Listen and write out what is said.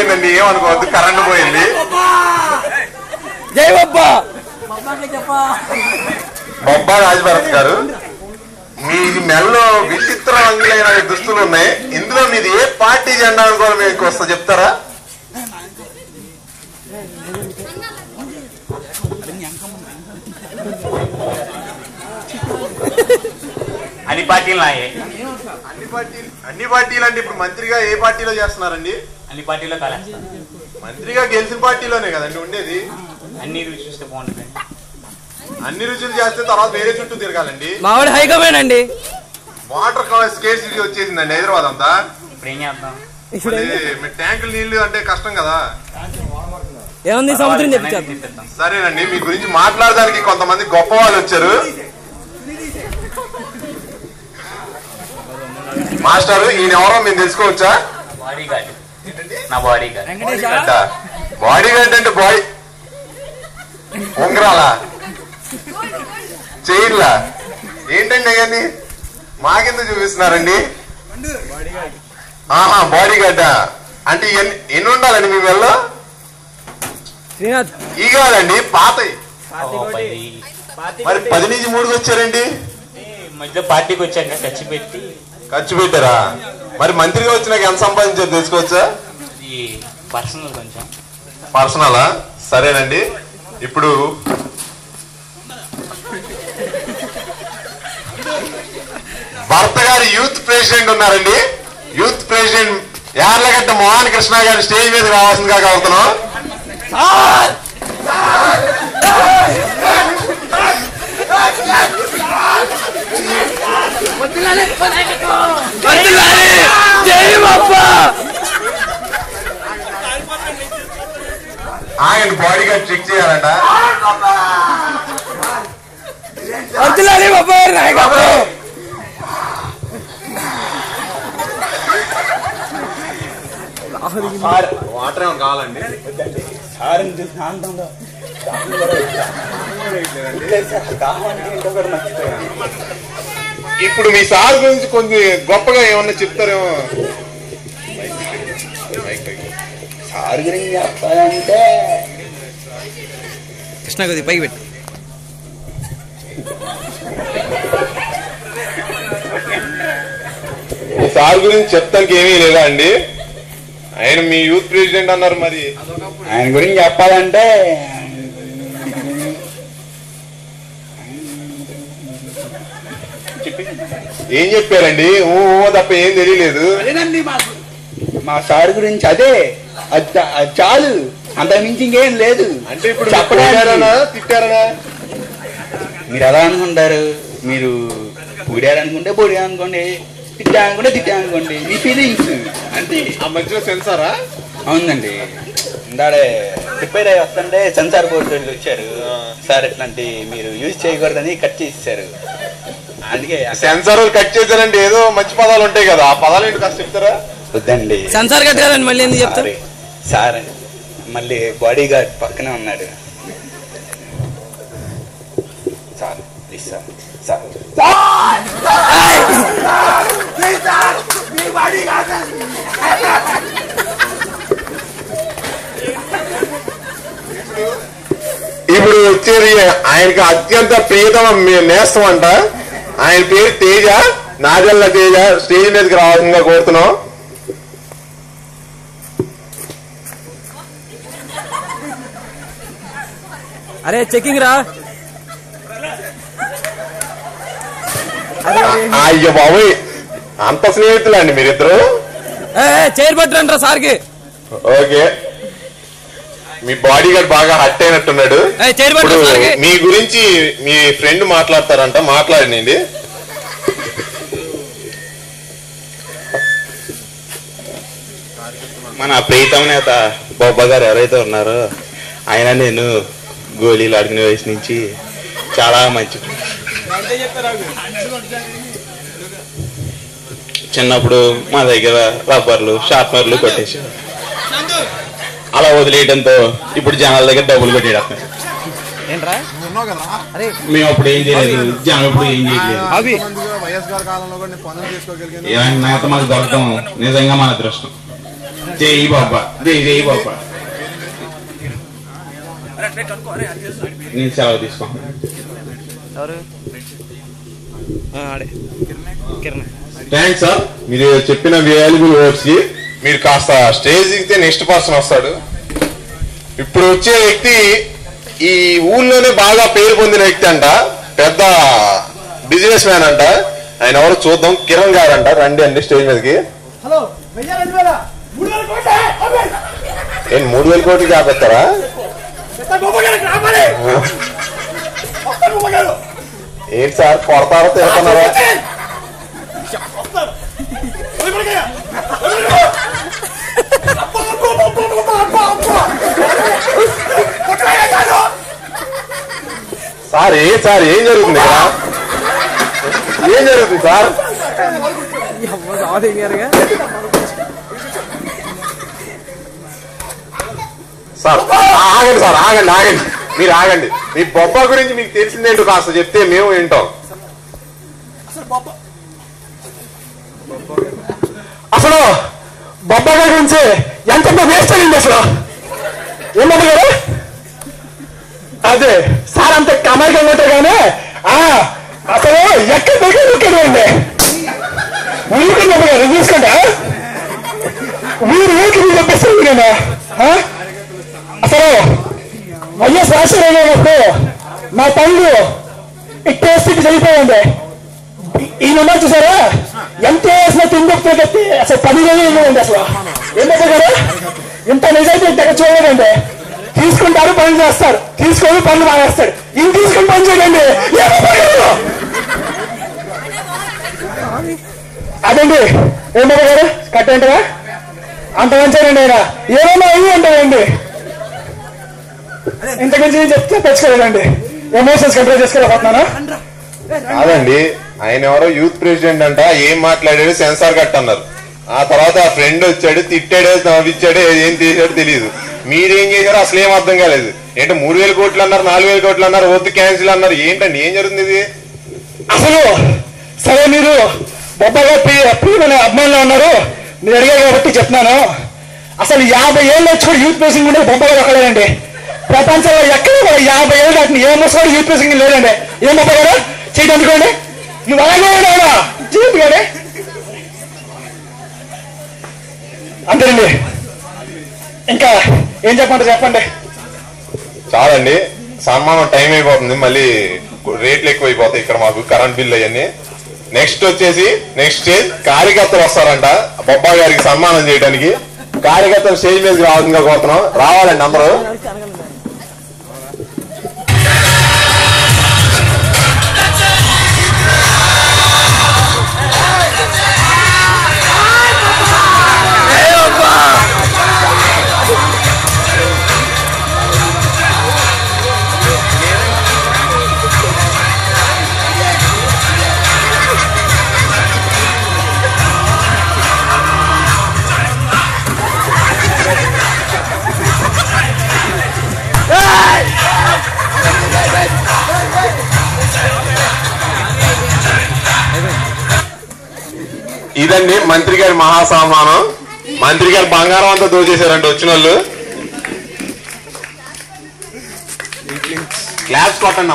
అయిపోయిందండి, ఏమనుకోవద్దు, కరెంట్ పోయింది. జై బొబ్బా. బొబ్బా రాజభరత్ గారు, మీ మెల్లో విచిత్ర రంగులైన దుస్తులు ఉన్నాయి. ఇందులో మీది ఏ పార్టీ జెండా అనుకోవాలి మీకు వస్తా చెప్తారా? అన్ని పార్టీలు అన్ని పార్టీలు అంటే ఇప్పుడు మంత్రిగా ఏ పార్టీలో చేస్తున్నారండి? అన్ని పార్టీలో కాలే, మంత్రిగా గెలిచిన పార్టీలోనే కదండి ఉండేది. అన్ని రుచి చూస్తే బాగుంటుంది. అన్ని రుచులు చేస్తే తర్వాత వేరే చుట్టూ తిరగాలండి. మావాడు హైకమాండ్ అండి. వాటర్ స్కేర్సిటీ వచ్చేసిందండి హైదరాబాద్ అంతా. ఇప్పుడు ఏం చేద్దాం? మీ ట్యాంకులు నీళ్లు అంటే కష్టం కదా. ఏముంది సముద్రం చెప్తాం. సరేనండి, మీ గురించి మాట్లాడడానికి కొంతమంది గొప్ప వాళ్ళు వచ్చారు. మాస్టర్, ఈయన ఎవరో మేము తెలుసుకోవచ్చా? Body guard. నా బాడీ గార్డ్. బాడీ గార్డ్ అంటే బాడీ ఉంగరాలా, చైన్లా ఏంటండి అవన్నీ మాకెందుకు చూపిస్తున్నారండి? ఆహా, బాడీ గార్డా అంటే ఎన్ని ఉండాలండి మీ వెళ్ళలో? ఈ కాదండి, పాతయి. మరి 10 నుంచి 3 వచ్చారండి. మధ్య పార్టీకి వచ్చాక ఖర్చు పెట్టారా? మరి మంత్రిగా వచ్చినాక ఎంత సంపాదించారు తెలుసుకోవచ్చా? పర్సనల్, కొంచెం పర్సనలా? సరేనండి, ఇప్పుడు భర్త గారి యూత్ ప్రెసిడెంట్ ఉన్నారండి. యూత్ ప్రెసిడెంట్ యార్లగడ్డ మోహన్ కృష్ణ గారి స్టేజ్ మీద రావాల్సిందిగా కోరుతున్నాం. ఆయన బాడీ గార్డ్ చెక్ చేయాలంట. వాటర్ ఏమో కావాలండి. ఇప్పుడు మీ సార్ గురించి కొంచెం గొప్పగా ఏమన్నా చెప్తారేమో. సార్ గురించి చెప్పాలంటే కృష్ణ కొద్ది పైకి పెట్టు. మీ సార్ గురించి చెప్తానికి ఏమీ లేదా అండి? ఆయన మీ యూత్ ప్రెసిడెంట్ అన్నారు. మరి ఆయన గురించి చెప్పాలంటే ఏం చెప్పారండి? ఓ తప్ప ఏం తెలియలేదు. మా సార్ గురించి అదే, అది చాలు, అంతకు మించి ఇంకేం లేదు. అంటే ఇప్పుడు చెప్పడారా తిట్టారా? మీరు ఎలా అనుకుంటారు? మీరు పొడియారనుకుంటే పొడియా అనుకోండి, తిట్టానుకుంటే తిట్టానుకోండి, మీ ఫీలింగ్స్ అంటే. ఆ మధ్యలో సెన్సారా? అవునండి, ఇందాడే ప్రిపేర్ అయ్యి వస్తుంటే సెన్సార్ బోర్డు వచ్చారు. సార్ ఇట్లాంటి మీరు యూజ్ చేయకూడదని కట్ చేసేసారు. అందుకే సెన్సార్ కట్ చేశారంటే ఏదో మంచి పదాలు ఉంటాయి కదా, ఆ పదాలు ఏంటి కాస్త చెప్తారా? వద్దండి, సెన్సార్ కట్ కాదండి. మళ్ళీ ఎందుకు చెప్తారు? సార్ మళ్ళీ బాడీ గార్డ్ పక్కనే ఉన్నాడు. సార్ ప్లీజ్ సార్, సార్ ఇప్పుడు వచ్చేది ఆయనకి అత్యంత ప్రియతమ నేస్తం అంట. ఆయన పేరు తేజ, నాజల్ల తేజ. స్టేజ్ మీదకి రావాల్సిందిగా కోరుతున్నాం. అరే చెకింగ్ రా. అయ్యో బాబోయ్, అంత స్నేహితులు అండి మీరిద్దరు? చైర్ పట్టరండి రా సార్కి. ఓకే, మీ బాడీ గార్డ్ బాగా హట్ అయినట్టున్నాడు. మీ గురించి మీ ఫ్రెండ్ మాట్లాడతారంట, మాట్లాడినండి. మన ప్రీతం నేత బొబ్బా గారు ఎవరైతే ఉన్నారో ఆయన నేను గోళీలు ఆడుకునే వయసు నుంచి చాలా మంచి. చిన్నప్పుడు మా దగ్గర రబ్బర్లు షార్ప్నర్లు కొట్టేసి అలా వదిలేయడంతో ఇప్పుడు జనాల దగ్గర డబ్బులు కొట్టేస్తున్నాం. మేము అప్పుడు ఏం చేయలేదు, జనం ఇప్పుడు ఏం చేయలేదు. ఇలాంటి నేత మాకు దొరకడం నిజంగా మన అదృష్టం. జై బాబా జై జై బాబా. నేను సెలవు తీసుకుంటాను. థ్యాంక్స్ సార్, మీరు చెప్పిన వాల్యుబుల్ వర్డ్స్ కి. మీరు కాస్త స్టేజ్ దిగితే నెక్స్ట్ పర్సన్ వస్తాడు. ఇప్పుడు వచ్చే వ్యక్తి ఈ ఊళ్ళోనే బాగా పేరు పొందిన వ్యక్తి అంట, పెద్ద బిజినెస్ మ్యాన్ అంట. ఆయన ఎవరు చూద్దాం. కిరణ్ గారు అంట. రండి అండి స్టేజ్ మీదకి. ఏం 3000 కోట్లు కాపెత్తారా? ఏంటి సార్ కొడతారో తిరుగుతున్నారా? సార్ ఏం జరుగుతుంది ఇక్కడ? ఏం జరుగుతుంది సార్? సార్ ఆగండి సార్, ఆగండి. మీరు ఆగండి. మీ బొబ్బ గురించి మీకు తెలిసిందేంటో కాస్త చెప్తే మేము వింటాం. అసలు బొబ్బా గారి గురించి ఎంత వేస్ట్ అయింది అసలు. ఏమన్నా గారు అదే సార్ అంత కమర్గా ఉంటారు కానీ అసలు ఎక్కడ ఊరికండి చూసుకుంటా ఊరికి చెప్పేస్తాను నేను. అసలు వైఎస్ రాజశేఖర గారు మా తల్లి ఇట్టేసి చనిపోయింది. ఈయన ఉన్నారు చూసారా, ఎంత వేసిన తిండి కట్టి అసలు 10,000 ఇవ్వండి. అసలు ఏంటంటే గారు ఇంత నిజాయితీ దగ్గర చూడలేదండి. తీసుకుంటారు పని చేస్తారు, తీసుకొని పనులు మానేస్తాడు. ఈయన తీసుకుని పని చేయండి. అదండి ఏంటంటే గారు కట్టేంటరా అంత మంచిదండి. ఆయన ఏమన్నా అయ్యి ఉంటాయండి. ఇంతకుమించి నేను చెప్తే తెచ్చుకోలేదండి. Emotions control చేసుకోలేకపోతున్నాను. కాదండి, ఆయన ఎవరో యూత్ ప్రెసిడెంట్ అంట. ఏం మాట్లాడాడు సెన్సార్ కట్ అన్నారు. ఆ తర్వాత ఆ ఫ్రెండ్ వచ్చాడు, తిట్టాడు, నవ్విచ్చాడు, ఏం తీసాడో తెలియదు. మీరేం చేశారో అసలు ఏం అర్థం కాలేదు. ఏంటో 3000 కోట్లు అన్నారు, 4000 కోట్లు అన్నారు, వద్దు క్యాన్సిల్ అన్నారు. ఏంటండి ఏం జరుగుతుంది ఇది? అసలు సరే మీరు బొబ్బగా ప్రియమైన అభిమానులు ఉన్నారు, మీరు అడిగారు కాబట్టి చెప్తున్నాను. అసలు 50 ఏళ్ళు వచ్చి కూడా యూత్ ప్రెసింగ్ ఉండే బొబ్బగా ఒకలేదండి. ప్రపంచంలో ఎక్కడ కూడా 50 ఏళ్ళు దాటిని ఏ ముసలి యూత్ ప్రెసింగ్ లేదండి. ఏం బొబ్బ కదా చేయడం అందుకోండి. నువ్వు అలాగే జీవితగానే అంతేనండి. ఇంకా ఏం చెప్పండి చెప్పండి. చాలండి, సన్మానం టైం అయిపోతుంది. మళ్ళీ రేట్లు ఎక్కువైపోతాయి ఇక్కడ మాకు, కరెంట్ బిల్ అవన్నీ. నెక్స్ట్ వచ్చేసి నెక్స్ట్ స్టేజ్ కార్యకర్తలు వస్తారంట బొబ్బా గారికి సన్మానం చేయడానికి. కార్యకర్తలు స్టేజ్ మీదకి రావాల్సిందిగా కోరుతున్నాం. రావాలండి అందరూ. ఇదండి మంత్రి గారి మహాసన్మానం. మంత్రి గారు బంగారం అంతా దోచేశారంటే వచ్చిన వాళ్ళు. క్లాప్స్ కొట్టండి.